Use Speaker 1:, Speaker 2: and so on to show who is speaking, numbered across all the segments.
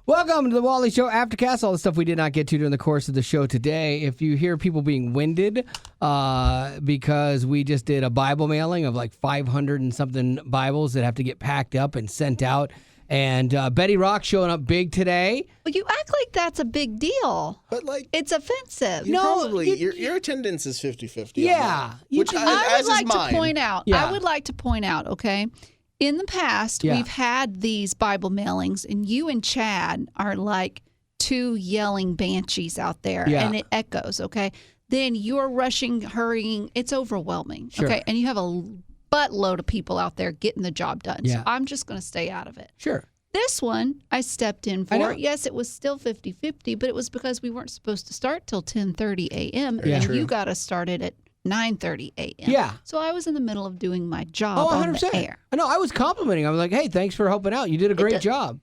Speaker 1: Welcome to the Wally Show Aftercast. All the stuff we did not get to during the course of the show today. If you hear people being winded because we just did a Bible mailing of like 500 and something Bibles that have to get packed up and sent out. And Betty Rock showing up big today.
Speaker 2: Well, you act like that's a big deal.
Speaker 3: But like,
Speaker 2: it's offensive.
Speaker 3: Your attendance is 50-50.
Speaker 1: Yeah.
Speaker 3: Which
Speaker 2: I would like
Speaker 3: to
Speaker 2: point out.
Speaker 1: Yeah.
Speaker 2: I would like to point out, okay? In the past, we've had these Bible mailings, and you and Chad are like two yelling banshees out there, and it echoes, okay? Then you're rushing, hurrying. It's overwhelming, okay? And you have a buttload of people out there getting the job done. So I'm just going to stay out of it.
Speaker 1: Sure.
Speaker 2: This one, I stepped in for. Yes, it was still 50-50, but it was because we weren't supposed to start till 10:30 a.m., and you got us started at 9:30 a.m.
Speaker 1: Yeah.
Speaker 2: So I was in the middle of doing my job
Speaker 1: 100%.
Speaker 2: on the air.
Speaker 1: I know. I was complimenting. I was like, hey, thanks for helping out. You did a great job.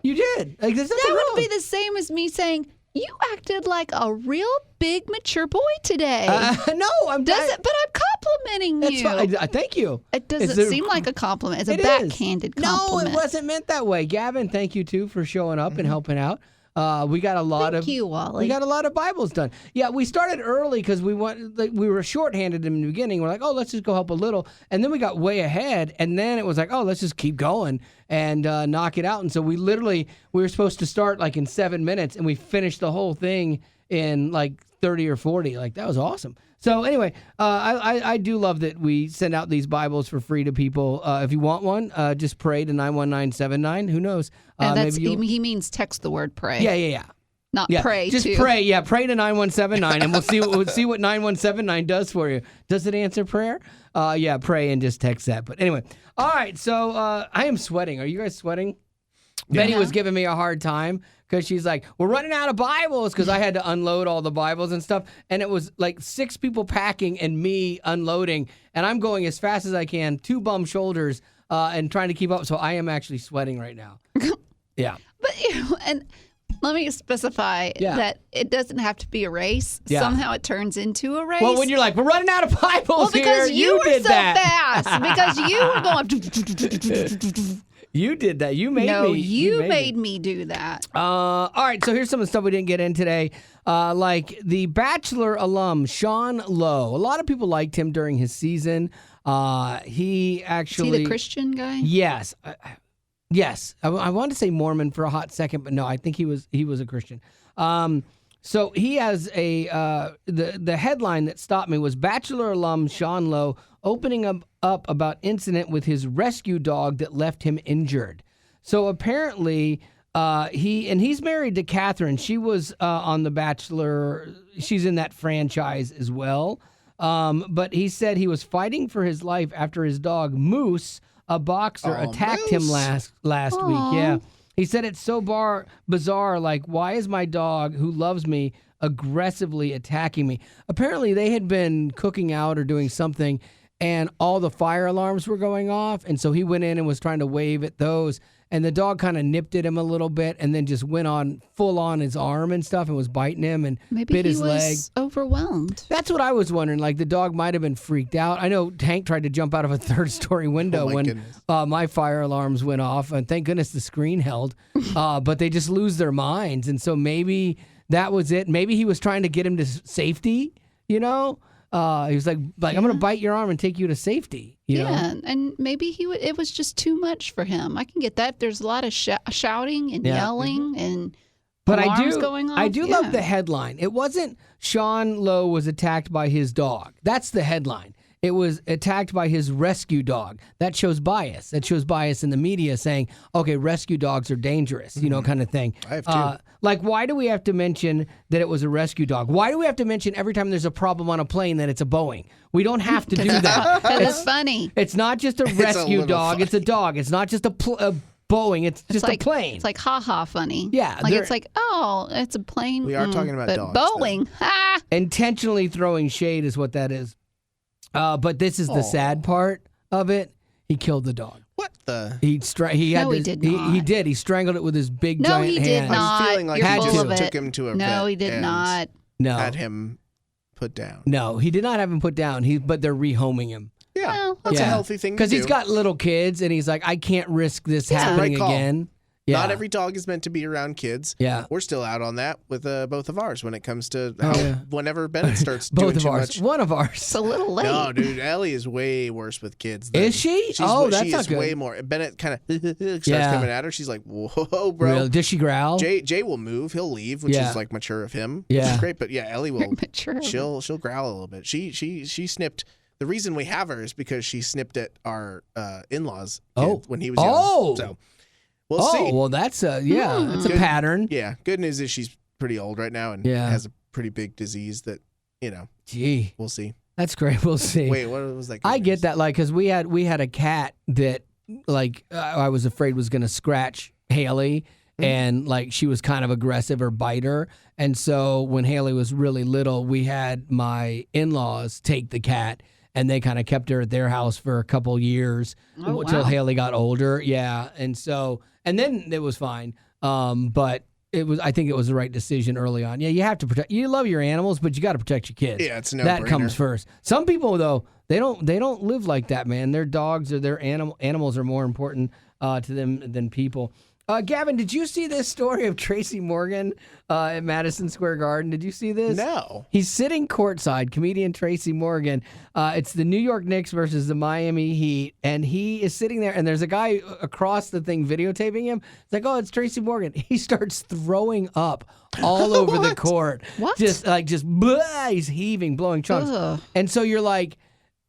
Speaker 1: You did. Like, there's nothing
Speaker 2: That
Speaker 1: wrong.
Speaker 2: would be the same as me saying, you acted like a real big, mature boy today.
Speaker 1: No,
Speaker 2: but I'm complimenting you.
Speaker 1: That's fine. Thank you.
Speaker 2: It doesn't seem like a compliment. It's a backhanded compliment.
Speaker 1: No, it wasn't meant that way. Gavin, thank you, too, for showing up and helping out. We got a lot
Speaker 2: Thank you, Wally.
Speaker 1: We got a lot of Bibles done. Yeah, we started early because we were shorthanded in the beginning. We're like, oh, let's just go help a little, and then we got way ahead, and then it was like, oh, let's just keep going and knock it out. And so we were supposed to start like in 7 minutes, and we finished the whole thing in like 30 or 40. Like, that was awesome. So anyway, I do love that we send out these Bibles for free to people. If you want one, just pray to 91979. Who knows?
Speaker 2: And he means text the word pray.
Speaker 1: Yeah.
Speaker 2: Not pray.
Speaker 1: Just pray. Yeah, pray to 9179, and we'll see what 9179 does for you. Does it answer prayer? Yeah, pray and just text that. But anyway, all right. So I am sweating. Are you guys sweating? Yeah. Betty was giving me a hard time because she's like, we're running out of Bibles because I had to unload all the Bibles and stuff. And it was like 6 people packing and me unloading. And I'm going as fast as I can, 2 bum shoulders, and trying to keep up. So I am actually sweating right now. Yeah.
Speaker 2: But, and let me specify that it doesn't have to be a race. Yeah. Somehow it turns into a race.
Speaker 1: Well, when you're like, we're running out of Bibles here,
Speaker 2: because you were
Speaker 1: did
Speaker 2: so
Speaker 1: that.
Speaker 2: fast. Because you were going...
Speaker 1: You did that. You made me.
Speaker 2: No, you made me do that.
Speaker 1: All right, so here's some of the stuff we didn't get in today. Like the Bachelor alum, Sean Lowe. A lot of people liked him during his season. He actually...
Speaker 2: Is he the Christian guy?
Speaker 1: Yes. Yes. I wanted to say Mormon for a hot second, but no, I think he was a Christian. So he has the headline that stopped me was Bachelor alum Sean Lowe opening up about incident with his rescue dog that left him injured. So apparently he's married to Catherine. She was on The Bachelor. She's in that franchise as well. But he said he was fighting for his life after his dog Moose, a boxer, attacked him last week. Yeah. He said it's so bizarre, like, why is my dog, who loves me, aggressively attacking me? Apparently, they had been cooking out or doing something, and all the fire alarms were going off, and so he went in and was trying to wave at those, and the dog kind of nipped at him a little bit and then just went on full on his arm and stuff and was biting him and bit his leg.
Speaker 2: Maybe he was overwhelmed.
Speaker 1: That's what I was wondering. Like, the dog might have been freaked out. I know Hank tried to jump out of a 3rd-story window when my fire alarms went off, and thank goodness the screen held. But they just lose their minds, and so maybe that was it. Maybe he was trying to get him to safety, you know? He was like I'm going to bite your arm and take you to safety. You know?
Speaker 2: And maybe it was just too much for him. I can get that. There's a lot of shouting and yelling and alarms going on.
Speaker 1: I do love the headline. It wasn't Sean Lowe was attacked by his dog. That's the headline. It was attacked by his rescue dog. That shows bias. That shows bias in the media saying, okay, rescue dogs are dangerous, you know, kind of thing.
Speaker 3: I have two.
Speaker 1: Like, why do we have to mention that it was a rescue dog? Why do we have to mention every time there's a problem on a plane that it's a Boeing? We don't have to do that.
Speaker 2: It's funny.
Speaker 1: It's not just a rescue dog. Funny. It's a dog. It's not just a Boeing. It's just
Speaker 2: like,
Speaker 1: a plane.
Speaker 2: It's like ha-ha funny.
Speaker 1: Yeah.
Speaker 2: Like it's like, oh, it's a plane.
Speaker 3: We are talking about
Speaker 2: but
Speaker 3: dogs.
Speaker 2: Boeing. Ha!
Speaker 1: Intentionally throwing shade is what that is. But this is the sad part of it. He killed the dog.
Speaker 3: What the?
Speaker 1: He did not. He did. He strangled it with his big giant hand.
Speaker 2: No, he did not.
Speaker 3: I'm feeling like
Speaker 2: You're
Speaker 3: he
Speaker 2: full
Speaker 3: just
Speaker 2: of it.
Speaker 3: took him to a vet.
Speaker 2: No, he did not.
Speaker 1: No.
Speaker 3: Had him put down.
Speaker 1: No, he did not have him put down. But they're rehoming him.
Speaker 3: Yeah, that's a healthy thing to do.
Speaker 1: Because he's got little kids, and he's like, I can't risk this happening again. Yeah.
Speaker 3: Not every dog is meant to be around kids.
Speaker 1: Yeah.
Speaker 3: We're still out on that with both of ours when it comes to how whenever Bennett starts doing
Speaker 1: both of
Speaker 3: too
Speaker 1: ours.
Speaker 3: much.
Speaker 1: One of ours.
Speaker 2: It's a little late.
Speaker 3: No, dude, Ellie is way worse with kids.
Speaker 1: Is she? That's not good.
Speaker 3: Way more. Bennett kind of starts coming at her. She's like, whoa, bro.
Speaker 1: Really? Does she growl?
Speaker 3: Jay will move. He'll leave, which is like mature of him.
Speaker 1: Yeah.
Speaker 3: Which is great. But yeah, Ellie will.
Speaker 2: Mature.
Speaker 3: She'll growl a little bit. She snipped. The reason we have her is because she snipped at our in-laws when he was young. So we'll see.
Speaker 1: Well, that's a pattern.
Speaker 3: Yeah. Good news is she's pretty old right now and has a pretty big disease that,
Speaker 1: Gee.
Speaker 3: we'll see.
Speaker 1: That's great. We'll see.
Speaker 3: Wait, what was that?
Speaker 1: I get that, like, because we had a cat that, like, I was afraid was going to scratch Haley, and like she was kind of aggressive or bite her. And so when Haley was really little, we had my in-laws take the cat, and they kind of kept her at their house for a couple years until Haley got older. Yeah, and then it was fine. But I think it was the right decision early on. Yeah, you have to protect. You love your animals, but you got to protect your kids.
Speaker 3: Yeah, it's no
Speaker 1: that
Speaker 3: brainer.
Speaker 1: comes first. Some people though, they don't live like that, man. Their dogs or their animals are more important to them than people. Gavin, did you see this story of Tracy Morgan at Madison Square Garden? Did you see this?
Speaker 3: No.
Speaker 1: He's sitting courtside, comedian Tracy Morgan. It's the New York Knicks versus the Miami Heat, and he is sitting there, and there's a guy across the thing videotaping him. It's like, oh, it's Tracy Morgan. He starts throwing up all over the court.
Speaker 2: What?
Speaker 1: Just blah, he's heaving, blowing chunks.
Speaker 2: Ugh.
Speaker 1: And so you're like,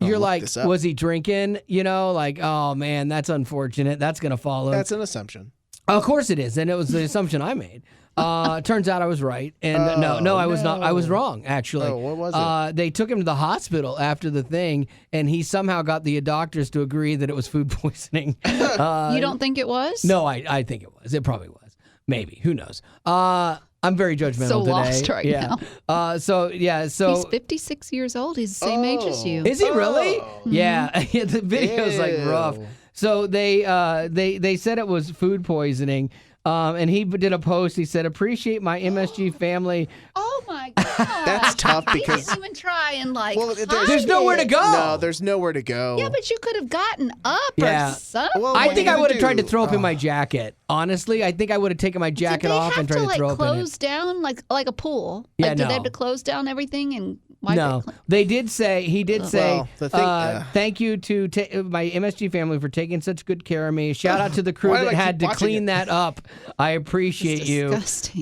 Speaker 3: this up.
Speaker 1: was he drinking? Like, oh, man, that's unfortunate. That's going to follow.
Speaker 3: That's an assumption.
Speaker 1: Of course it is, and it was the assumption I made. Turns out I was right, and no, I was not. I was wrong, actually.
Speaker 3: Oh, what was it?
Speaker 1: They took him to the hospital after the thing, and he somehow got the doctors to agree that it was food poisoning.
Speaker 2: You don't think it was?
Speaker 1: No, I think it was. It probably was. Maybe. Who knows? I'm very judgmental
Speaker 2: so
Speaker 1: today.
Speaker 2: Lost right now.
Speaker 1: So
Speaker 2: he's 56 years old. He's the same age as you.
Speaker 1: Is he really?
Speaker 2: Mm-hmm.
Speaker 1: Yeah. The video's like rough. So they said it was food poisoning, and he did a post. He said, "Appreciate my MSG family."
Speaker 2: Oh my god,
Speaker 3: that's tough because
Speaker 2: he didn't even try and
Speaker 1: there's nowhere to go.
Speaker 3: No, there's nowhere to go.
Speaker 2: Yeah, but you could have gotten up or something.
Speaker 3: Well,
Speaker 1: I think I would have tried to throw up in my jacket. Honestly, I think I would have taken my jacket off and tried to throw up in it.
Speaker 2: Did they have to close down like a pool?
Speaker 1: Yeah,
Speaker 2: Did they have to close down everything and?
Speaker 1: No, they did say, thank you to my MSG family for taking such good care of me. Shout out to the crew that had to clean that up. I appreciate you.
Speaker 2: Disgusting.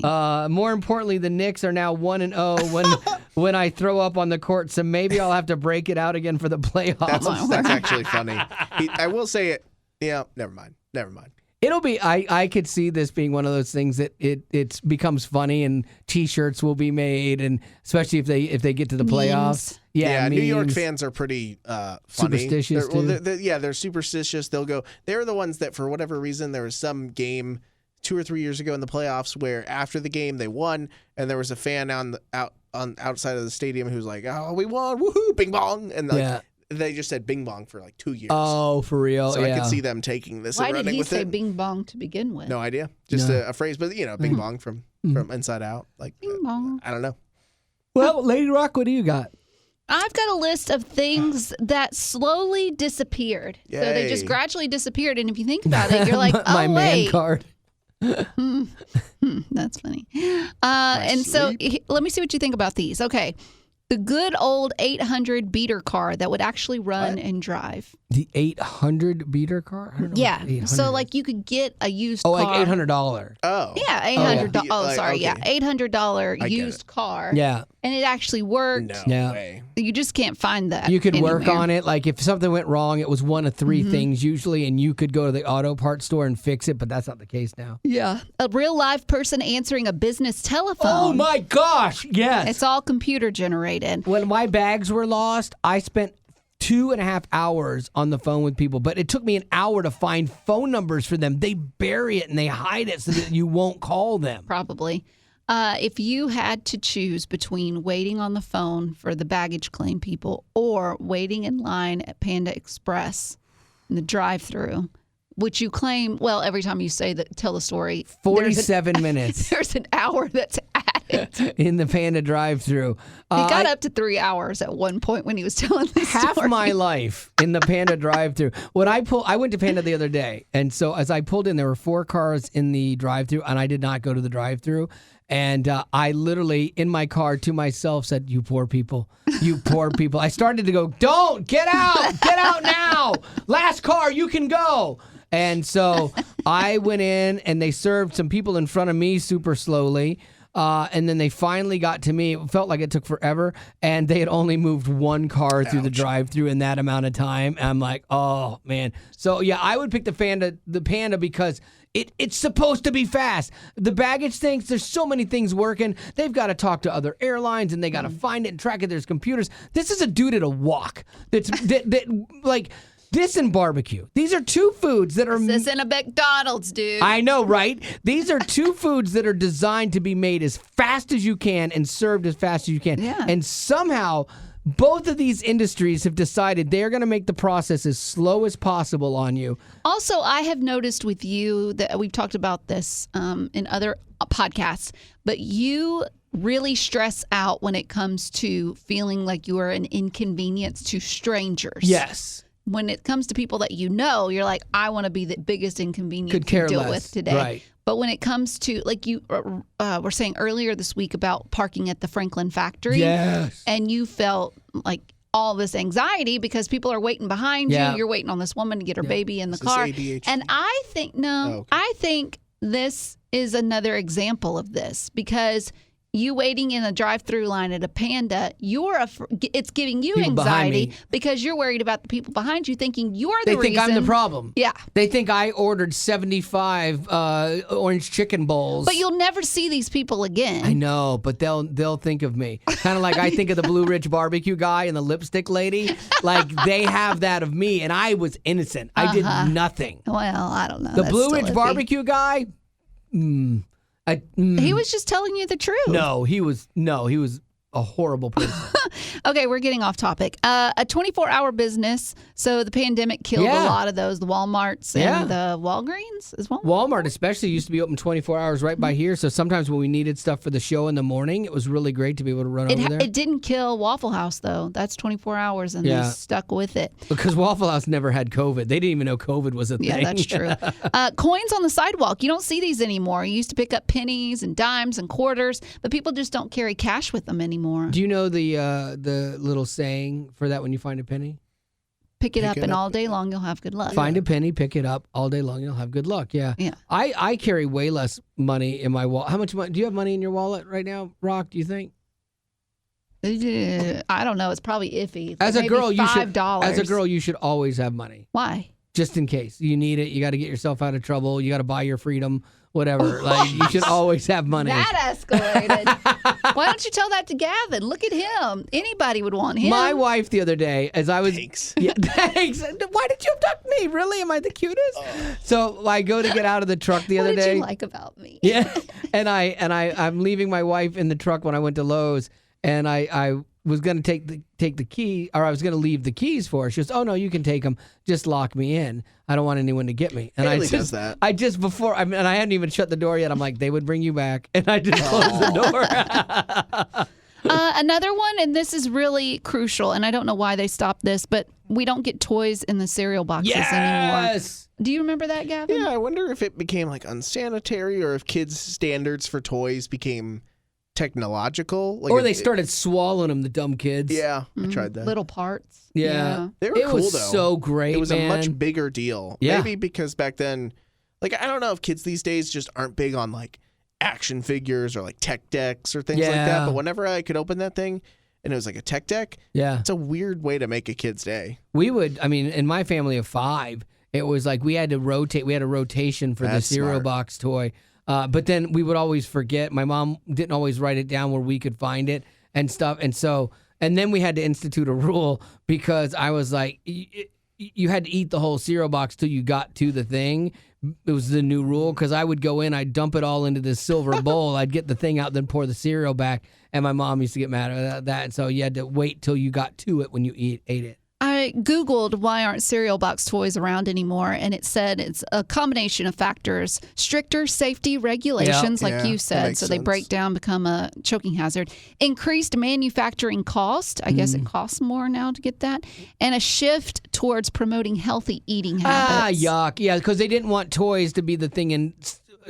Speaker 1: More importantly, the Knicks are now 1-0 when I throw up on the court, so maybe I'll have to break it out again for the playoffs.
Speaker 3: That's actually funny. I will say it. Yeah, never mind.
Speaker 1: It'll be. I could see this being one of those things that it becomes funny and T-shirts will be made, and especially if they get to the playoffs.
Speaker 3: Yeah, New York fans are pretty funny.
Speaker 1: Superstitious.
Speaker 3: They're superstitious. They're the ones that for whatever reason there was some game 2 or 3 years ago in the playoffs where after the game they won, and there was a fan outside of the stadium who was like, "Oh, we won! Woohoo! Bing bong!" And they just said bing bong for like 2 years.
Speaker 1: Oh, for real?
Speaker 3: So I could see them taking this and running with it.
Speaker 2: Why did he say bing bong to begin with?
Speaker 3: No idea. Just a phrase, but bing bong from Inside Out. Like
Speaker 2: bing bong.
Speaker 3: I don't know.
Speaker 1: Well, Lady Rock, what do you got?
Speaker 2: I've got a list of things that slowly disappeared.
Speaker 3: Yay.
Speaker 2: So they just gradually disappeared. And if you think about it, you're like, oh,
Speaker 1: my man card.
Speaker 2: That's funny. And so let me see what you think about these. Okay. The good old 800 beater car that would actually run and drive.
Speaker 1: The 800 beater car? I don't know.
Speaker 2: Yeah. So like you could get a used car.
Speaker 1: Oh, like $800.
Speaker 3: Oh.
Speaker 2: Yeah, $800. Oh, sorry. Yeah, $800 used car.
Speaker 1: Yeah.
Speaker 2: And it actually worked.
Speaker 3: No way.
Speaker 2: You just can't find that.
Speaker 1: You could
Speaker 2: anywhere.
Speaker 1: work on it. Like if something went wrong, it was one of 3 things usually, and you could go to the auto parts store and fix it, but that's not the case now.
Speaker 2: Yeah. A real live person answering a business telephone.
Speaker 1: Oh my gosh, yes.
Speaker 2: It's all computer generated.
Speaker 1: When my bags were lost, I spent 2.5 hours on the phone with people, but it took me an hour to find phone numbers for them. They bury it and they hide it so that you won't call them.
Speaker 2: Probably. If you had to choose between waiting on the phone for the baggage claim people or waiting in line at Panda Express in the drive-thru, which you claim, well, every time you tell the story,
Speaker 1: 47 minutes.
Speaker 2: There's an hour that's added.
Speaker 1: in the Panda drive-thru.
Speaker 2: He got up to 3 hours at one point when he was telling this
Speaker 1: half
Speaker 2: story.
Speaker 1: my life in the Panda drive-thru. When I went to Panda the other day, and so as I pulled in, there were 4 cars in the drive-thru, and I did not go to the drive-thru. And I literally, in my car to myself, said, "You poor people, you poor people." I started to go, "Don't, get out now. Last car, you can go." And so I went in, and they served some people in front of me super slowly. And then they finally got to me. It felt like it took forever, and they had only moved 1 car through the drive-thru in that amount of time. And I'm like, oh man. So yeah, I would pick the Panda because it's supposed to be fast. The baggage things, there's so many things working. They've got to talk to other airlines, and they got to find it and track it. There's computers. This is a dude at a walk. That like. This and barbecue. These are 2 foods that are...
Speaker 2: This isn't a McDonald's, dude.
Speaker 1: I know, right? These are 2 foods that are designed to be made as fast as you can and served as fast as you can.
Speaker 2: Yeah.
Speaker 1: And somehow, both of these industries have decided they're going to make the process as slow as possible on you.
Speaker 2: Also, I have noticed with you that we've talked about this in other podcasts, but you really stress out when it comes to feeling like you are an inconvenience to strangers.
Speaker 1: Yes.
Speaker 2: When it comes to people that you know, you're like, I want to be the biggest inconvenience
Speaker 1: Could care
Speaker 2: to deal
Speaker 1: less.
Speaker 2: with today.
Speaker 1: Right.
Speaker 2: But when it comes to, like you were saying earlier this week about parking at the Franklin factory,
Speaker 1: Yes.
Speaker 2: and you felt like all this anxiety because people are waiting behind you. You're waiting on this woman to get her baby in the car.
Speaker 3: ADHD?
Speaker 2: And I think, I think this is another example of this because you waiting in a drive-through line at a Panda, it's giving you
Speaker 1: People behind
Speaker 2: anxiety
Speaker 1: me.
Speaker 2: because you're worried about the people behind you thinking you're the
Speaker 1: They think
Speaker 2: reason.
Speaker 1: I'm the problem.
Speaker 2: Yeah.
Speaker 1: They think I ordered 75 orange chicken bowls.
Speaker 2: But you'll never see these people again.
Speaker 1: I know, but they'll think of me. Kind of like I think of the Blue Ridge barbecue guy and the lipstick lady. Like they have that of me, and I was innocent. I did nothing.
Speaker 2: Well, I don't know.
Speaker 1: The
Speaker 2: That's
Speaker 1: Blue
Speaker 2: still
Speaker 1: Ridge
Speaker 2: iffy.
Speaker 1: barbecue guy.
Speaker 2: He was just telling you the truth.
Speaker 1: No, he was a horrible person.
Speaker 2: Okay, we're getting off topic. A 24-hour business. So the pandemic killed a lot of those. The Walmarts and the Walgreens as well.
Speaker 1: Walmart especially used to be open 24 hours right by here. So sometimes when we needed stuff for the show in the morning, it was really great to be able to run over there.
Speaker 2: It didn't kill Waffle House, though. That's 24 hours, and they stuck with it.
Speaker 1: Because Waffle House never had COVID. They didn't even know COVID was a thing.
Speaker 2: Yeah, that's true. Coins on the sidewalk. You don't see these anymore. You used to pick up pennies and dimes and quarters, but people just don't carry cash with them anymore.
Speaker 1: Do you know the little saying for that when you find a penny?
Speaker 2: Pick it up, and all day long you'll have good luck.
Speaker 1: Find a penny, pick it up, all day long you'll have good luck. Yeah. I carry way less money in my wallet. How much money? Do you have money in your wallet right now, Rock, do you think?
Speaker 2: I don't know. It's probably iffy.
Speaker 1: As a girl,
Speaker 2: $5.
Speaker 1: You should always have money.
Speaker 2: Why?
Speaker 1: Just in case. You need it. You got to get yourself out of trouble. You got to buy your freedom, whatever. Like you should always have money.
Speaker 2: That escalated. Why don't you tell that to Gavin? Look at him. Anybody would want him.
Speaker 1: My wife the other day, as I was...
Speaker 3: Thanks.
Speaker 1: Yeah, thanks. Why did you abduct me? Really? Am I the cutest? So I go to get out of the truck the other day.
Speaker 2: What did you like about me?
Speaker 1: Yeah. And I'm leaving my wife in the truck when I went to Lowe's, and I was going to take the key, or I was going to leave the keys for her. She goes, "Oh no, you can take them. Just lock me in. I don't want anyone to get me." And
Speaker 3: Haley does that.
Speaker 1: I just before, and I hadn't even shut the door yet. I'm like, they would bring you back, and I just closed the door.
Speaker 2: Another one, and this is really crucial, and I don't know why they stopped this, but we don't get toys in the cereal boxes anymore. Do you remember that, Gavin?
Speaker 3: Yeah, I wonder if it became like unsanitary, or if kids' standards for toys became technological, like
Speaker 1: or they started swallowing them, the dumb kids.
Speaker 3: Yeah, I tried that.
Speaker 2: Little parts.
Speaker 1: Yeah.
Speaker 3: They were
Speaker 1: it
Speaker 3: cool
Speaker 1: was
Speaker 3: though.
Speaker 1: so great.
Speaker 3: It was
Speaker 1: man.
Speaker 3: a much bigger deal.
Speaker 1: Yeah.
Speaker 3: Maybe because back then, like I don't know if kids these days just aren't big on like action figures or like tech decks or things like that. But whenever I could open that thing and it was like a tech deck, it's a weird way to make a kid's day.
Speaker 1: We would, I mean, in my family of 5, it was like we had to rotate. We had a rotation for the cereal box toy. But then we would always forget. My mom didn't always write it down where we could find it and stuff. And then we had to institute a rule because I was like, you had to eat the whole cereal box till you got to the thing. It was the new rule because I would go in, I'd dump it all into this silver bowl. I'd get the thing out, then pour the cereal back. And my mom used to get mad at that. And so you had to wait till you got to it when you ate it.
Speaker 2: I Googled why aren't cereal box toys around anymore, and it said it's a combination of factors. Stricter safety regulations, like you said, so they break down, become a choking hazard. Increased manufacturing cost. I guess it costs more now to get that. And a shift towards promoting healthy eating habits.
Speaker 1: Yuck. Yeah, because they didn't want toys to be the thing in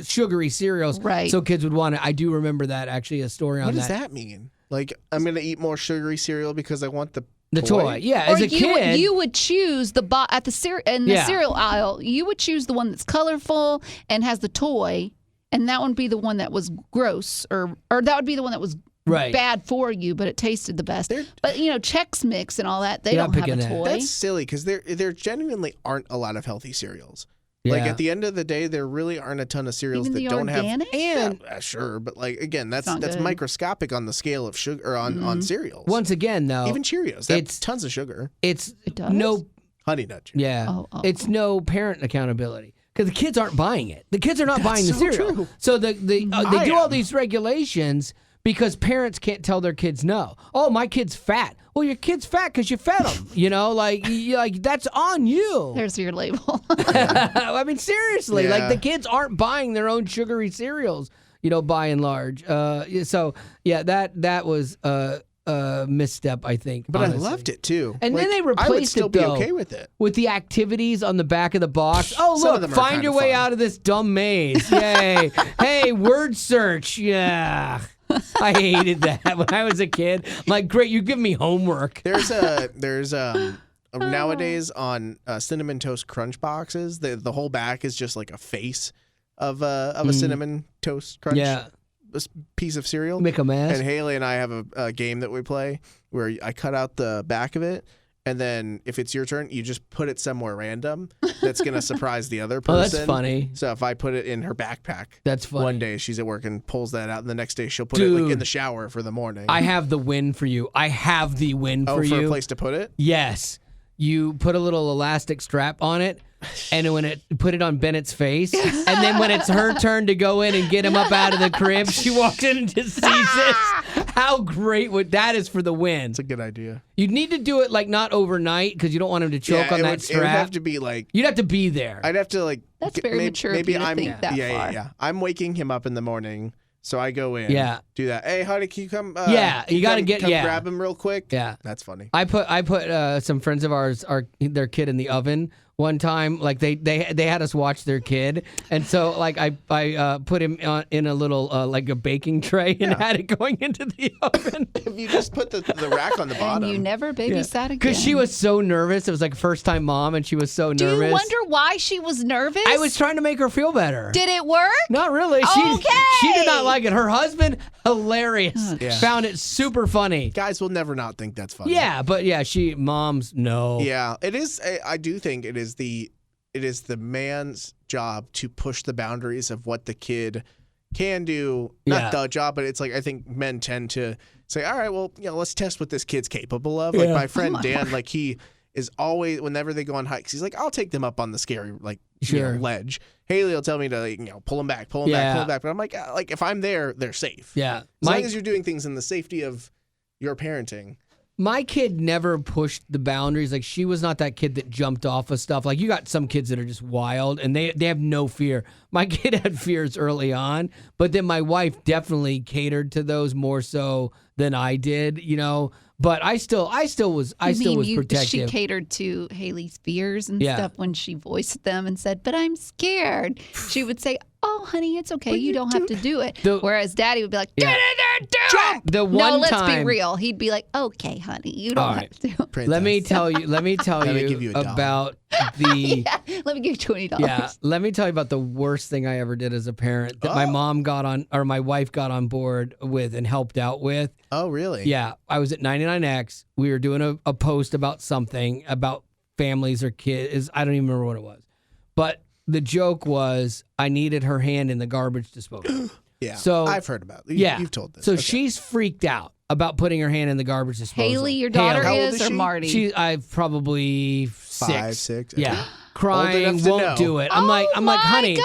Speaker 1: sugary cereals.
Speaker 2: Right.
Speaker 1: So kids would want it. I do remember that, actually, a story on that.
Speaker 3: What does that mean? Like, I'm going to eat more sugary cereal because I want the
Speaker 1: toy. Yeah, as a kid,
Speaker 2: you would choose the cereal aisle. You would choose the one that's colorful and has the toy, and that would be the one that was gross, or that would be the one that was bad for you, but it tasted the best. But Chex Mix and all that, they don't have a toy.
Speaker 3: That's silly because there genuinely aren't a lot of healthy cereals. Yeah. Like, at the end of the day, there really aren't a ton of cereals that don't
Speaker 2: organic?
Speaker 3: have. And sure, but like again, that's microscopic on the scale of sugar on cereals.
Speaker 1: Once again, though,
Speaker 3: even Cheerios, that's tons of sugar.
Speaker 1: It does? No
Speaker 3: Honey Nut.
Speaker 1: Yeah, it's no parent accountability because the kids aren't buying it. The kids are not buying the cereal. True. So they do all these regulations because parents can't tell their kids no. Oh, my kid's fat. Well, your kid's fat because you fed him. Like that's on you.
Speaker 2: There's your label.
Speaker 1: I mean, seriously, like the kids aren't buying their own sugary cereals, by and large. So yeah, that was a misstep, I think.
Speaker 3: But honestly. I loved it too.
Speaker 1: And then they replaced
Speaker 3: I would still
Speaker 1: be
Speaker 3: okay with it
Speaker 1: with the activities on the back of the box. Oh, look, find your way out of this dumb maze. Yay! Hey, word search. Yeah. I hated that when I was a kid. I'm like, great, you give me homework.
Speaker 3: There's nowadays on Cinnamon Toast Crunch boxes, the whole back is just like a face of a Cinnamon Toast Crunch piece of cereal.
Speaker 1: Make a mess.
Speaker 3: And Haley and I have a game that we play where I cut out the back of it. And then if it's your turn, you just put it somewhere random that's going to surprise the other person.
Speaker 1: Oh, that's funny.
Speaker 3: So if I put it in her backpack,
Speaker 1: that's funny.
Speaker 3: One day she's at work and pulls that out, and the next day she'll put it like in the shower for the morning.
Speaker 1: I have the win for you. I have the win for you.
Speaker 3: Oh, for a place to put it?
Speaker 1: Yes. You put a little elastic strap on it, and when it put it on Bennett's face, and then when it's her turn to go in and get him up out of the crib, she walks in and just sees this. How great would that is for the win?
Speaker 3: It's a good idea.
Speaker 1: You'd need to do it like not overnight because you don't want him to choke on that strap. It would
Speaker 3: have to be like
Speaker 1: you'd have to be there.
Speaker 3: I'd have to like.
Speaker 2: That's very mature. Maybe I'm think that far.
Speaker 3: Yeah. I'm waking him up in the morning. So I go in, do that. Hey, honey, can you come?
Speaker 1: You got to
Speaker 3: come grab him real quick.
Speaker 1: Yeah,
Speaker 3: that's funny.
Speaker 1: I put some friends of ours, their kid in the oven one time. Like they had us watch their kid, and so like I put him in a little like a baking tray and had it going into the oven.
Speaker 3: If you just put the rack on the bottom,
Speaker 2: and you never babysat again
Speaker 1: because she was so nervous. It was like first time mom, and she was so nervous.
Speaker 2: Do you wonder why she was nervous?
Speaker 1: I was trying to make her feel better.
Speaker 2: Did it work?
Speaker 1: Not really.
Speaker 2: Okay.
Speaker 1: She did not like it. Her husband, hilarious. Found it super funny.
Speaker 3: Guys will never not think that's funny.
Speaker 1: Yeah, but moms no.
Speaker 3: Yeah, it is. I do think it is the man's job to push the boundaries of what the kid can do. Not the job, but it's like I think men tend to say, all right, well, let's test what this kid's capable of. Like my friend Dan, like he is always, whenever they go on hikes, he's like, I'll take them up on the scary ledge. Haley will tell me to pull them back. But I'm like if I'm there, they're safe.
Speaker 1: Yeah,
Speaker 3: as long as you're doing things in the safety of your parenting.
Speaker 1: My kid never pushed the boundaries. Like, she was not that kid that jumped off of stuff. Like, you got some kids that are just wild, and they have no fear. My kid had fears early on, but then my wife definitely catered to those more so than I did, But I still was protective.
Speaker 2: She catered to Haley's fears and stuff when she voiced them and said, "But I'm scared." She would say, "Oh, honey, it's okay. You don't have to do it." Whereas Daddy would be like, "Get in there, do it."
Speaker 1: No,
Speaker 2: let's be real. He'd be like, "Okay, honey, you don't have to."
Speaker 3: Princess.
Speaker 1: Let me tell you about the.
Speaker 2: Let me give you $20.
Speaker 1: Yeah, let me tell you about the worst thing I ever did as a parent that my mom my wife got on board with and helped out with.
Speaker 3: Oh, really?
Speaker 1: Yeah, I was at 99X. We were doing a post about something about families or kids. I don't even remember what it was, but the joke was I needed her hand in the garbage disposal.
Speaker 3: Yeah, so I've heard about it. You've told this.
Speaker 1: So she's freaked out about putting her hand in the garbage disposal.
Speaker 2: Haley, your daughter is or Marty?
Speaker 1: I've probably 6.
Speaker 3: 5, 6.
Speaker 1: Yeah, crying, won't do it. I'm like, honey.
Speaker 2: God.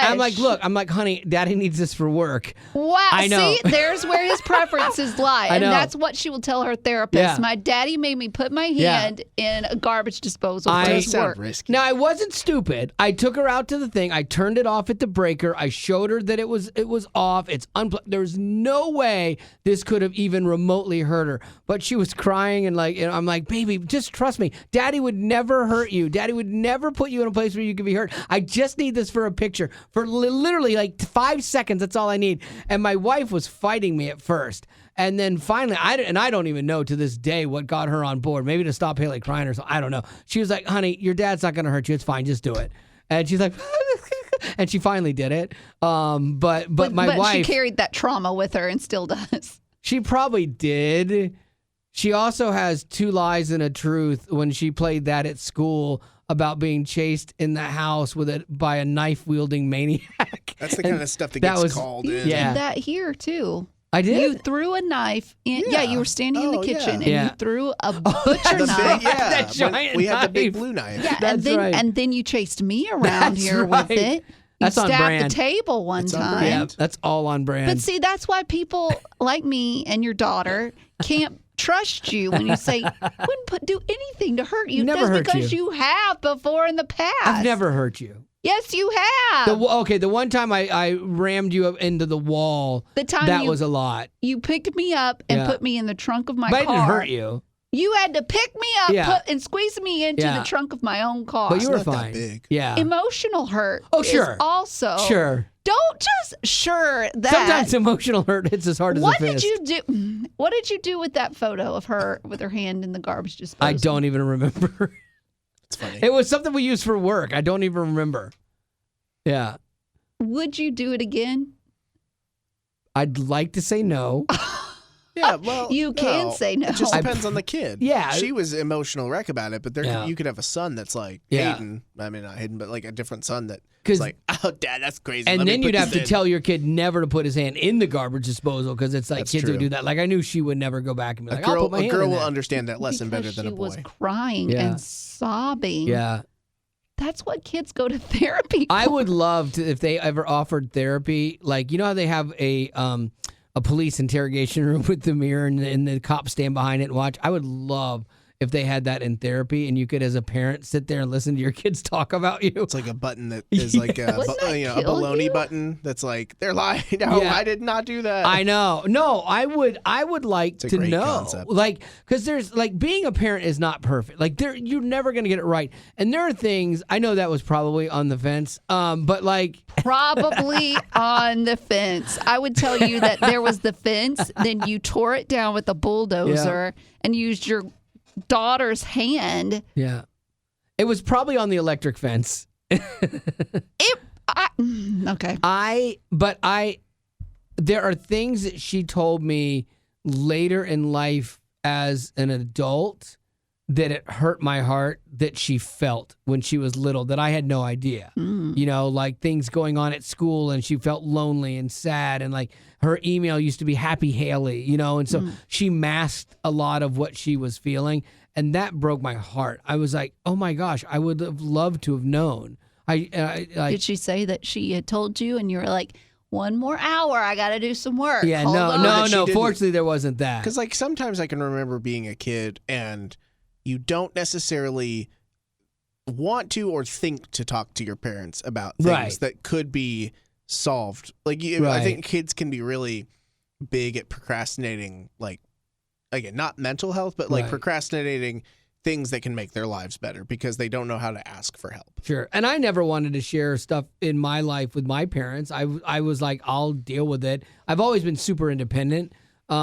Speaker 1: I'm like, look, honey, Daddy needs this for work.
Speaker 2: Wow.
Speaker 1: I know.
Speaker 2: See, there's where his preferences lie.
Speaker 1: I know.
Speaker 2: And that's what she will tell her therapist.
Speaker 1: Yeah.
Speaker 2: My daddy made me put my hand in a garbage disposal for his work.
Speaker 3: Risky.
Speaker 1: Now, I wasn't stupid. I took her out to the thing. I turned it off at the breaker. I showed her that it was off. It's unplugged. There's no way this could have even remotely hurt her. But she was crying and I'm like, baby, just trust me. Daddy would never hurt you. Daddy would never put you in a place where you could be hurt. I just need this for a picture. For literally like 5 seconds, that's all I need. And my wife was fighting me at first. And then finally, I don't even know to this day what got her on board. Maybe to stop Haley crying or something. I don't know. She was like, honey, your dad's not going to hurt you. It's fine. Just do it. And she's like, and she finally did it. But my wife.
Speaker 2: She carried that trauma with her and still does.
Speaker 1: She probably did. She also has 2 lies and a truth when she played that at school about being chased in the house by a knife-wielding maniac.
Speaker 3: That's the kind of stuff that gets called in.
Speaker 1: Yeah.
Speaker 2: You did that here, too.
Speaker 1: I did?
Speaker 2: You threw a knife in. Yeah, you were standing in the kitchen and you threw a butcher knife.
Speaker 1: That giant
Speaker 3: we had the big
Speaker 1: knife.
Speaker 3: blue knife.
Speaker 2: Yeah,
Speaker 1: That's right.
Speaker 2: and then you chased me around here with it.
Speaker 1: That's on
Speaker 2: stabbed
Speaker 1: brand.
Speaker 2: the table one time.
Speaker 1: Yeah, that's all on brand.
Speaker 2: But see, that's why people like me and your daughter can't trust you when you say, wouldn't do anything to hurt you.
Speaker 1: Never hurt
Speaker 2: because
Speaker 1: you.
Speaker 2: you have before in the past.
Speaker 1: I've never hurt you.
Speaker 2: Yes, you have.
Speaker 1: The one time I rammed you up into the wall, that was a lot.
Speaker 2: You picked me up and put me in the trunk of my
Speaker 1: but
Speaker 2: car.
Speaker 1: I didn't hurt you.
Speaker 2: You had to pick me up and squeeze me into the trunk of my own car.
Speaker 1: But you were
Speaker 3: It's not that
Speaker 1: fine.
Speaker 3: big.
Speaker 1: Yeah.
Speaker 2: Emotional hurt.
Speaker 1: Oh, sure.
Speaker 2: Is also.
Speaker 1: Sure.
Speaker 2: Don't just that.
Speaker 1: Sometimes emotional hurt hits as hard as a fist.
Speaker 2: What did you do with that photo of her with her hand in the garbage disposal?
Speaker 1: I don't even remember.
Speaker 3: It's funny.
Speaker 1: It was something we used for work. I don't even remember. Yeah.
Speaker 2: Would you do it again?
Speaker 1: I'd like to say no.
Speaker 3: Yeah, well,
Speaker 2: you can say no.
Speaker 3: It just depends on the kid.
Speaker 1: Yeah.
Speaker 3: She was emotional wreck about it, but you could have a son that's like Hayden. I mean, not Hayden, but like a different son that's like, oh, Dad, that's crazy.
Speaker 1: And then you'd have to tell your kid never to put his hand in the garbage disposal because it's like kids would do that. Like I knew she would never go back and be like, I'll put my hand in
Speaker 3: A girl will
Speaker 1: there.
Speaker 3: understand that lesson better than a boy.
Speaker 2: She was crying and sobbing.
Speaker 1: Yeah.
Speaker 2: That's what kids go to therapy for.
Speaker 1: I would love to if they ever offered therapy. Like, you know how they have a police interrogation room with the mirror and the cops stand behind it and watch? I would love if they had that in therapy and you could, as a parent, sit there and listen to your kids talk about you.
Speaker 3: It's like a button that is like a baloney button that's like, they're lying. No, I did not do that.
Speaker 1: I know. No, I would like to know.
Speaker 3: Concept.
Speaker 1: Like, because there's like being a parent is not perfect. Like you're never going to get it right. And there are things, I know that was probably on the fence, but like.
Speaker 2: Probably on the fence. I would tell you that there was the fence, then you tore it down with a bulldozer and used your daughter's hand.
Speaker 1: Yeah. It was probably on the electric fence.
Speaker 2: Okay.
Speaker 1: There are things that she told me later in life as an adult that it hurt my heart that she felt when she was little that I had no idea. You know, like things going on at school and she felt lonely and sad and like her email used to be Happy Haley, you know, and so she masked a lot of what she was feeling and that broke my heart. I was like, oh my gosh, I would have loved to have known.
Speaker 2: Did she say that she had told you and you were like, 1 more hour, I got to do some work?
Speaker 1: Yeah,
Speaker 2: Hold on.
Speaker 1: no. Fortunately, there wasn't that.
Speaker 3: Because like sometimes I can remember being a kid and you don't necessarily want to or think to talk to your parents about things that could be solved. Like I think kids can be really big at procrastinating, like, again, not mental health, but like procrastinating things that can make their lives better because they don't know how to ask for help.
Speaker 1: Sure. And I never wanted to share stuff in my life with my parents. I was like, I'll deal with it. I've always been super independent, but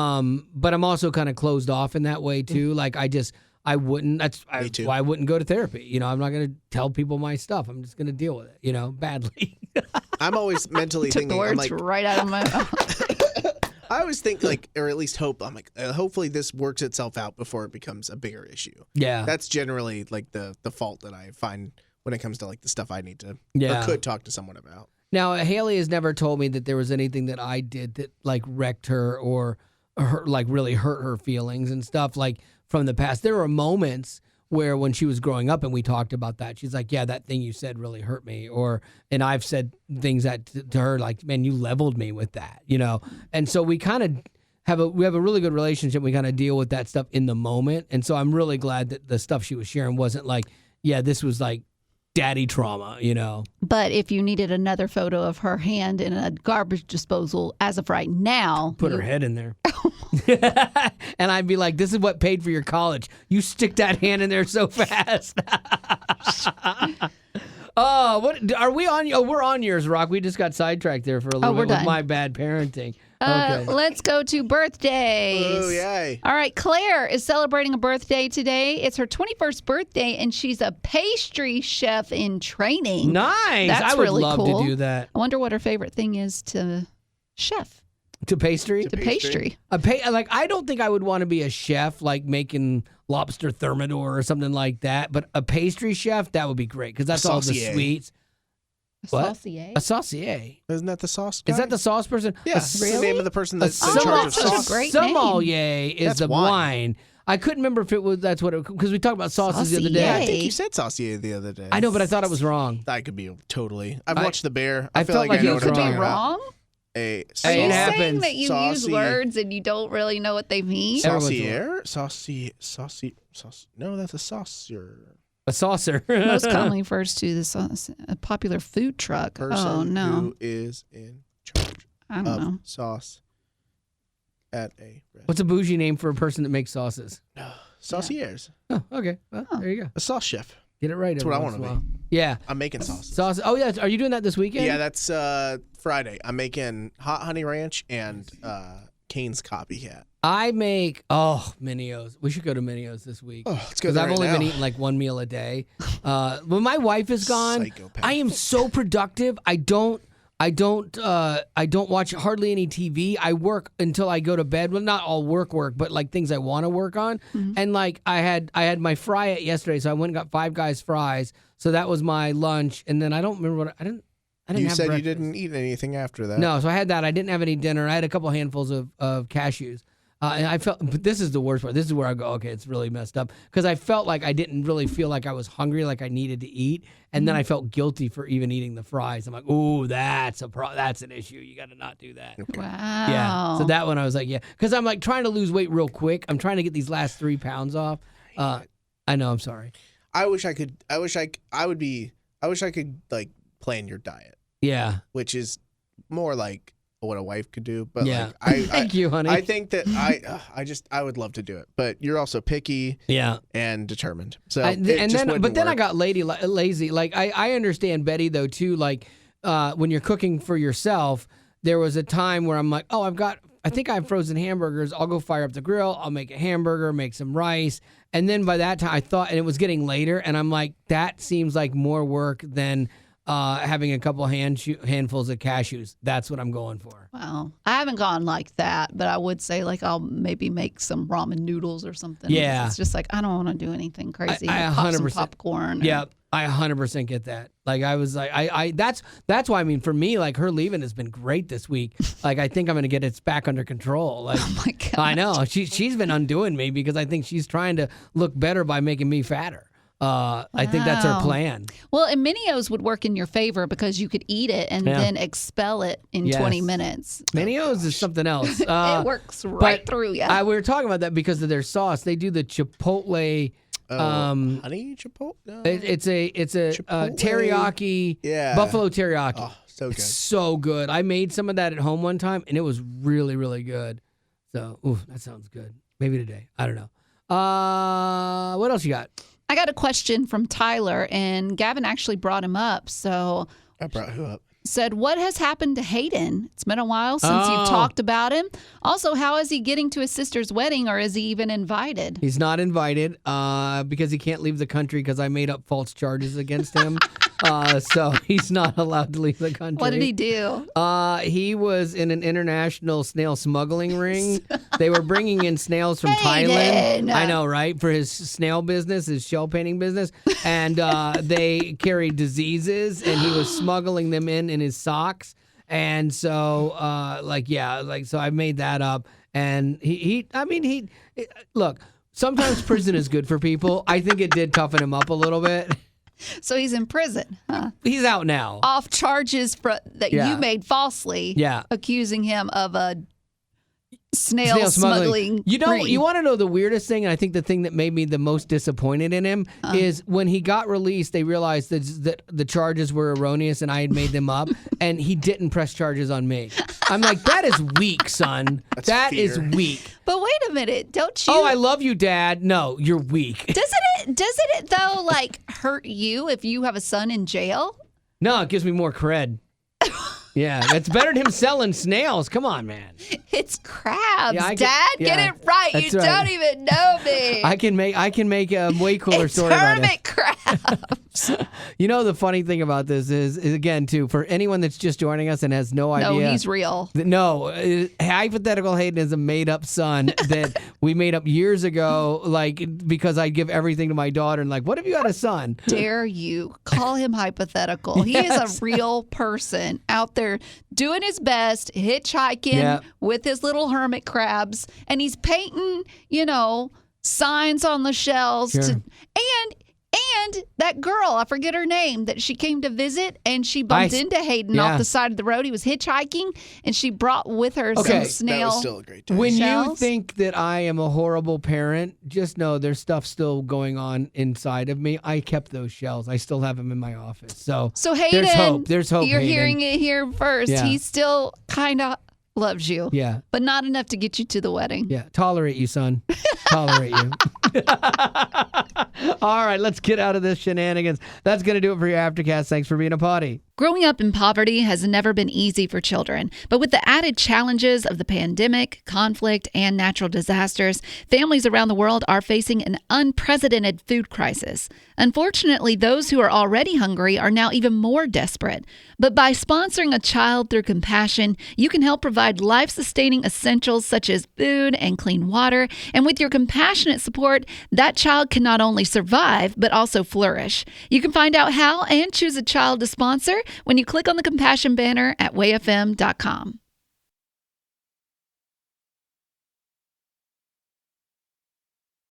Speaker 1: I'm also kind of closed off in that way too. Like I wouldn't. That's why I wouldn't go to therapy. You know, I'm not going to tell people my stuff. I'm just going to deal with it. You know, badly.
Speaker 3: I'm always mentally
Speaker 2: Took
Speaker 3: thinking.
Speaker 2: the words
Speaker 3: I'm like,
Speaker 2: right out of my mouth.
Speaker 3: I always think like, or at least hope. I'm like, hopefully this works itself out before it becomes a bigger issue.
Speaker 1: Yeah,
Speaker 3: that's generally like the fault that I find when it comes to like the stuff I need to or could talk to someone about.
Speaker 1: Now, Haley has never told me that there was anything that I did that like wrecked her or like really hurt her feelings and stuff like from the past. There were moments where when she was growing up and we talked about that, she's like, yeah, that thing you said really hurt me. And I've said things that to her, like, man, you leveled me with that, you know? And so we kind of have a really good relationship. We kind of deal with that stuff in the moment. And so I'm really glad that the stuff she was sharing wasn't like, yeah, this was like daddy trauma, you know?
Speaker 2: But if you needed another photo of her hand in a garbage disposal as of right now,
Speaker 1: put her head in there. And I'd be like, this is what paid for your college. You stick that hand in there so fast. Oh, what are we on? Oh, we're on yours, Rock. We just got sidetracked there for a little bit with my bad parenting. Okay.
Speaker 2: Let's go to birthdays.
Speaker 3: Oh, yay.
Speaker 2: All right, Claire is celebrating a birthday today. It's her 21st birthday, and she's a pastry chef in training.
Speaker 1: Nice.
Speaker 2: That's
Speaker 1: I would
Speaker 2: really
Speaker 1: love
Speaker 2: cool.
Speaker 1: to do that.
Speaker 2: I wonder what her favorite thing is to chef.
Speaker 1: To pastry?
Speaker 2: To pastry.
Speaker 1: Like, I don't think I would want to be a chef, like making lobster thermidor or something like that. But a pastry chef, that would be great because that's all the sweets. What?
Speaker 2: Saucier?
Speaker 1: A saucier.
Speaker 3: Isn't that the sauce guy?
Speaker 1: Is that the sauce person?
Speaker 3: Yeah, it's the name of the person that's in charge of
Speaker 2: That's a
Speaker 3: sauce.
Speaker 2: great name.
Speaker 1: Sommelier is
Speaker 3: That's
Speaker 1: the
Speaker 3: wine.
Speaker 1: wine. I couldn't remember if it was because we talked about sauces the other
Speaker 2: Saucier.
Speaker 3: I
Speaker 1: day.
Speaker 3: think you said saucier the other day.
Speaker 1: I know, but I thought it was wrong.
Speaker 3: I could be totally. I've watched The Bear.
Speaker 1: I
Speaker 3: feel
Speaker 1: felt like
Speaker 3: I know
Speaker 1: you
Speaker 3: what
Speaker 1: could
Speaker 3: I'm
Speaker 1: be
Speaker 3: talking about.
Speaker 2: Wrong?
Speaker 3: A
Speaker 2: Are
Speaker 1: It
Speaker 2: you
Speaker 3: sauce-
Speaker 1: happens.
Speaker 2: saying that you use
Speaker 3: Saucy.
Speaker 2: words and you don't really know what they mean?
Speaker 3: saucier, saucy. No, that's a saucier.
Speaker 1: A saucer.
Speaker 2: Most commonly refers to this a popular food truck.
Speaker 3: Person
Speaker 2: Oh no,
Speaker 3: who is in charge
Speaker 2: I don't
Speaker 3: of
Speaker 2: know.
Speaker 3: sauce at a restaurant.
Speaker 1: What's a bougie name for a person that makes sauces?
Speaker 3: Sauciers.
Speaker 1: Oh, okay. Well, there you go.
Speaker 3: A sauce chef.
Speaker 1: Get it right.
Speaker 3: That's
Speaker 1: every
Speaker 3: what I
Speaker 1: once in
Speaker 3: wanna
Speaker 1: a while. Yeah.
Speaker 3: I'm making sauce.
Speaker 1: Sauce. Oh, yeah. Are you doing that this weekend?
Speaker 3: Yeah, that's Friday. I'm making hot honey ranch and Cane's copycat.
Speaker 1: I make Minios. We should go to Minios this week.
Speaker 3: Oh, let's go
Speaker 1: Because
Speaker 3: there
Speaker 1: I've
Speaker 3: right
Speaker 1: only
Speaker 3: now.
Speaker 1: been eating like one meal a day. When my wife is gone,
Speaker 3: Psychopath.
Speaker 1: I am so productive. I don't watch hardly any TV. I work until I go to bed. Well, not all work, but like things I want to work on.
Speaker 2: Mm-hmm.
Speaker 1: And like I had my fry at yesterday, so I went and got Five Guys fries. So that was my lunch. And then I don't remember what I didn't.
Speaker 3: You
Speaker 1: have
Speaker 3: said
Speaker 1: breakfast.
Speaker 3: you didn't eat anything after that.
Speaker 1: No, so I had that. I didn't have any dinner. I had a couple handfuls of cashews. And I felt, but this is the worst part. This is where I go, okay, it's really messed up. Because I felt like I didn't really feel like I was hungry, like I needed to eat. And then I felt guilty for even eating the fries. I'm like, ooh, that's an issue. You got to not do that.
Speaker 2: Wow.
Speaker 1: Yeah. So that one I was like, yeah. Because I'm like trying to lose weight real quick. I'm trying to get these last 3 pounds off. I know, I'm sorry.
Speaker 3: I wish I could like plan your diet,
Speaker 1: Yeah.
Speaker 3: which is more like what a wife could do. But
Speaker 1: Yeah.
Speaker 3: like,
Speaker 1: Thank you, honey.
Speaker 3: I think that I would love to do it, but you're also picky
Speaker 1: Yeah.
Speaker 3: and determined. So
Speaker 1: Then I got lazy. Like I understand Betty though too. Like when you're cooking for yourself, there was a time where I'm like, oh, I think I have frozen hamburgers. I'll go fire up the grill. I'll make a hamburger, make some rice, and then by that time I thought, and it was getting later, and I'm like, that seems like more work than having a couple handfuls of cashews. That's what I'm going for.
Speaker 2: Wow. I haven't gone like that, but I would say like I'll maybe make some ramen noodles or something.
Speaker 1: Yeah.
Speaker 2: It's just like I don't want to do anything crazy.
Speaker 1: I
Speaker 2: Pop some
Speaker 1: 100%.
Speaker 2: popcorn.
Speaker 1: Yeah, I 100% get that. Like I was like, that's why I mean for me, like her leaving has been great this week. Like I think I'm gonna get it back under control. Like
Speaker 2: Oh my God.
Speaker 1: I know she's been undoing me because I think she's trying to look better by making me fatter. I think that's her
Speaker 2: Wow.
Speaker 1: plan.
Speaker 2: Well, and Minios would work in your favor because you could eat it and then expel it in
Speaker 1: Yes.
Speaker 2: 20 minutes.
Speaker 1: Minios is something else.
Speaker 2: It works right through you.
Speaker 1: We were talking about that because of their sauce. They do the chipotle.
Speaker 3: honey chipotle. No.
Speaker 1: It's a
Speaker 3: Chipotle.
Speaker 1: teriyaki.
Speaker 3: Yeah.
Speaker 1: Buffalo teriyaki.
Speaker 3: Oh, so good.
Speaker 1: It's so good. I made some of that at home one time, and it was really, really good. So, ooh, that sounds good. Maybe today. I don't know. What else you got?
Speaker 2: I got a question from Tyler, and Gavin actually brought him up. So
Speaker 3: I brought who up?
Speaker 2: said, what has happened to Hayden? It's been a while since you've talked about him. Also, how is he getting to his sister's wedding, or is he even invited?
Speaker 1: He's not invited because he can't leave the country because I made up false charges against him. So he's not allowed to leave the country.
Speaker 2: What did he do?
Speaker 1: He was in an international snail smuggling ring. They were bringing in snails from
Speaker 2: Hayden!
Speaker 1: Thailand. I know, right? For his snail business, his shell painting business. And they carried diseases, and he was smuggling them in his socks. And so, so I made that up. And he look, sometimes prison is good for people. I think it did toughen him up a little bit.
Speaker 2: So he's in prison, huh?
Speaker 1: He's out now.
Speaker 2: Off charges that you made falsely, accusing him of a snail smuggling.
Speaker 1: You know, you want to know the weirdest thing, and I think the thing that made me the most disappointed in him is when he got released, they realized that the charges were erroneous and I had made them up, and he didn't press charges on me. I'm like, that is weak, son. That is weak.
Speaker 2: But wait a minute, don't you?
Speaker 1: Oh, I love you, Dad. No, you're weak.
Speaker 2: Doesn't it though, like, hurt you if you have a son in jail?
Speaker 1: No, it gives me more cred. Yeah, it's better than him selling snails. Come on, man.
Speaker 2: It's crabs, Dad. Get it right. You don't even know me.
Speaker 1: I can make a way cooler story about it.
Speaker 2: Hermit crabs.
Speaker 1: You know, the funny thing about this is again, too, for anyone that's just joining us and has no idea.
Speaker 2: No, he's real.
Speaker 1: No, hypothetical Hayden is a made-up son that we made up years ago, like, because I give everything to my daughter. And like, what if you had a son?
Speaker 2: Dare you call him hypothetical? He is a real person out there doing his best, hitchhiking with his little hermit crabs, and he's painting, signs on the shelves. And that girl, I forget her name, that she came to visit, and she bumped into Hayden off the side of the road. He was hitchhiking, and she brought with her some snail.
Speaker 3: That was still a great time.
Speaker 1: When you think that I am a horrible parent, just know there's stuff still going on inside of me. I kept those shells. I still have them in my office. So
Speaker 2: Hayden,
Speaker 1: there's hope. There's hope,
Speaker 2: You're
Speaker 1: Hayden.
Speaker 2: hearing it here first.
Speaker 1: Yeah.
Speaker 2: He still kind of loves you.
Speaker 1: Yeah.
Speaker 2: But not enough to get you to the wedding.
Speaker 1: Yeah. Tolerate you, son. Tolerate you. All right, let's get out of this shenanigans. That's going to do it for your Aftercast. Thanks for being a potty.
Speaker 2: Growing up in poverty has never been easy for children, but with the added challenges of the pandemic, conflict, and natural disasters, families around the world are facing an unprecedented food crisis. Unfortunately, those who are already hungry are now even more desperate. But by sponsoring a child through compassion, you can help provide life-sustaining essentials such as food and clean water, and with your compassionate support, that child can not only survive, but also flourish. You can find out how and choose a child to sponsor when you click on the compassion banner at wayfm.com.